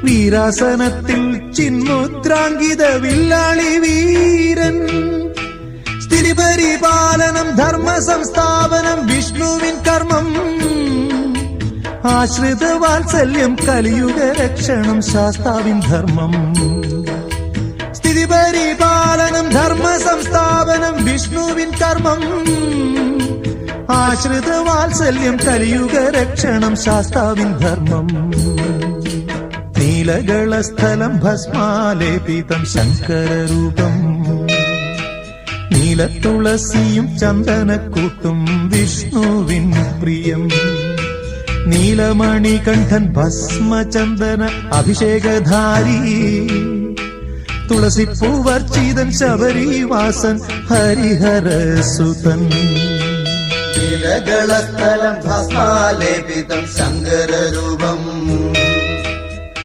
വീരാസനത്തിൽ ചിന്മുദ്രാങ്കിത വില്ലാളി വീരൻ. സ്ഥിതിപരിപാലനം ധർമ്മ സംസ്ഥാപനം വിഷ്ണുവിൻ കർമ്മം. ആശ്രിത വാത്സല്യം കലിയുഗ രക്ഷണം ശാസ്താവിൻ ധർമ്മം. സ്ഥിതിപരിപാലനം ധർമ്മ സംസ്ഥാപനം വിഷ്ണുവിൻ കർമ്മം. ആശ്രിത വാത്സല്യം കലിയുഗ രക്ഷണം ശാസ്താവിൻ ധർമ്മം. നീലകളസ്ഥലം ഭസ്മാലേപിതം ശങ്കരരൂപം. നീലത്തുളസിയും ചന്ദനക്കൂട്ടും വിഷ്ണുവിൻ പ്രിയം. നീലമണികണ്ഠൻ ഭസ്മചന്ദന അഭിഷേകധാരി. തുളസിപ്പൂവർച്ചിതൻ ശബരിവാസൻ ഹരിഹരസുതൻ. നീലകളസ്ഥലം ഭസ്മാലേപിതം ശങ്കരരൂപം.